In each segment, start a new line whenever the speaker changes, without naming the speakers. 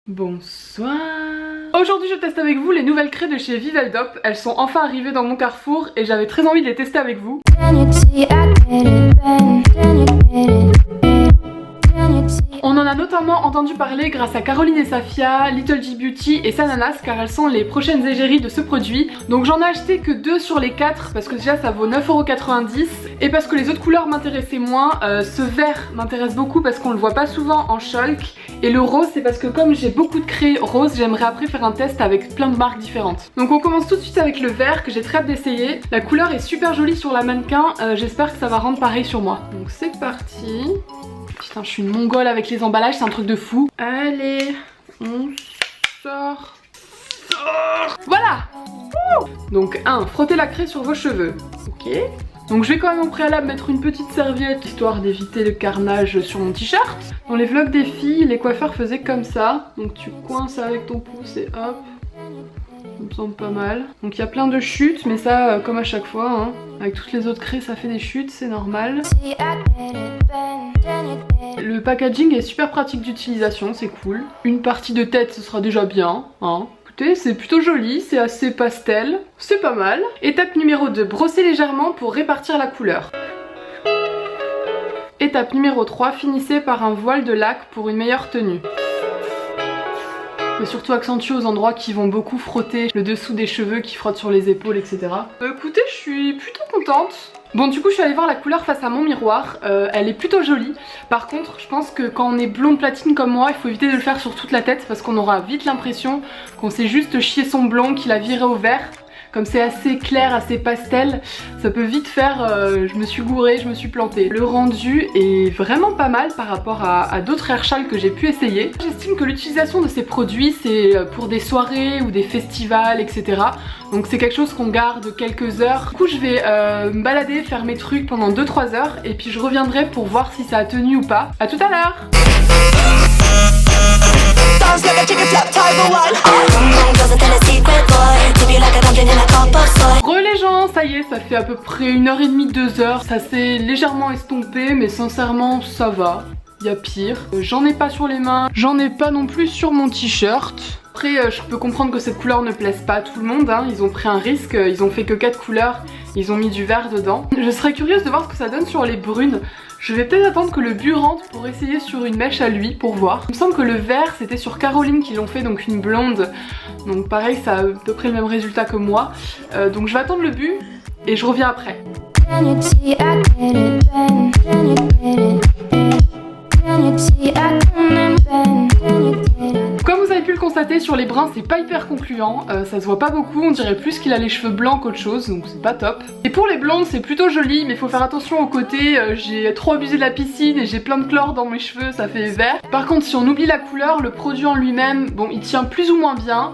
Bonsoir. Aujourd'hui je teste avec vous les nouvelles craies de chez Viveldop. Elles sont enfin arrivées dans mon carrefour et j'avais très envie de les tester avec vous. On en a notamment entendu parler grâce à Caroline et Safia, Little G Beauty et Sananas car elles sont les prochaines égéries de ce produit. Donc j'en ai acheté que 2 sur les 4 parce que déjà ça vaut 9,90€ et parce que les autres couleurs m'intéressaient moins. Ce vert m'intéresse beaucoup parce qu'on le voit pas souvent en shulk et le rose c'est parce que comme j'ai beaucoup de craies roses, j'aimerais après faire un test avec plein de marques différentes. Donc on commence tout de suite avec le vert que j'ai très hâte d'essayer. La couleur est super jolie sur la mannequin, j'espère que ça va rendre pareil sur moi. Donc c'est parti. Putain, je suis une mongole avec les emballages, c'est un truc de fou. Allez, on sort. Voilà. Donc 1, frottez la craie sur vos cheveux. Ok. Donc je vais quand même au préalable mettre une petite serviette histoire d'éviter le carnage sur mon t-shirt. Dans les vlogs des filles, les coiffeurs faisaient comme ça. Donc tu coinces avec ton pouce et hop. Ça me semble pas mal. Donc il y a plein de chutes, mais ça comme à chaque fois, hein. Avec toutes les autres craies ça fait des chutes, c'est normal. Le packaging est super pratique d'utilisation, c'est cool. Une partie de tête ce sera déjà bien, hein. Écoutez, c'est plutôt joli, c'est assez pastel, c'est pas mal. Étape numéro 2, brosser légèrement pour répartir la couleur. Étape numéro 3, finissez par un voile de lac pour une meilleure tenue. Mais surtout accentuer aux endroits qui vont beaucoup frotter le dessous des cheveux, qui frottent sur les épaules, etc. Écoutez, je suis plutôt contente. Bon, du coup je suis allée voir la couleur face à mon miroir, elle est plutôt jolie. Par contre je pense que quand on est blonde platine comme moi, il faut éviter de le faire sur toute la tête parce qu'on aura vite l'impression qu'on s'est juste chié son blond, qu'il a viré au vert. Comme c'est assez clair, assez pastel, ça peut vite faire je me suis gourée, je me suis plantée. Le rendu est vraiment pas mal par rapport à d'autres hairstyles que j'ai pu essayer. J'estime que l'utilisation de ces produits c'est pour des soirées ou des festivals, etc. Donc c'est quelque chose qu'on garde quelques heures. Du coup je vais me balader, faire mes trucs pendant 2-3 heures et puis je reviendrai pour voir si ça a tenu ou pas. A tout à l'heure. Les gens, ça y est, ça fait à peu près 1h30, 2h. Ça s'est légèrement estompé, mais sincèrement, ça va. Il y a pire. J'en ai pas sur les mains, j'en ai pas non plus sur mon t-shirt. Après, je peux comprendre que cette couleur ne plaise pas à tout le monde, hein. Ils ont pris un risque, ils ont fait que 4 couleurs, ils ont mis du vert dedans. Je serais curieuse de voir ce que ça donne sur les brunes. Je vais peut-être attendre que le but rentre pour essayer sur une mèche à lui pour voir. Il me semble que le vert c'était sur Caroline qui l'ont fait, donc une blonde. Donc pareil, ça a à peu près le même résultat que moi. Donc je vais attendre le but et je reviens après. Comme vous avez pu le constater, sur les brins c'est pas hyper concluant, ça se voit pas beaucoup, on dirait plus qu'il a les cheveux blancs qu'autre chose, donc c'est pas top. Et pour les blondes c'est plutôt joli, mais faut faire attention aux côtés, j'ai trop abusé de la piscine et j'ai plein de chlore dans mes cheveux, ça fait vert. Par contre si on oublie la couleur, le produit en lui-même, bon il tient plus ou moins bien,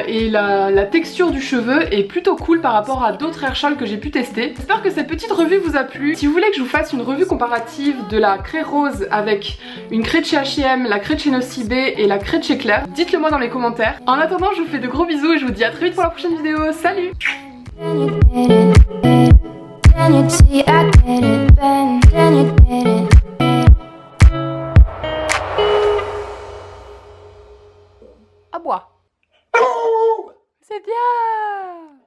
et la texture du cheveu est plutôt cool par rapport à d'autres hairstyles que j'ai pu tester. J'espère que cette petite revue vous a plu. Si vous voulez que je vous fasse une revue comparative de la craie rose avec une craie de chez H&M, la craie de chez Nocibé et la craie de chez Claire, dites-le moi dans les commentaires. En attendant, je vous fais de gros bisous et je vous dis à très vite pour la prochaine vidéo. Salut!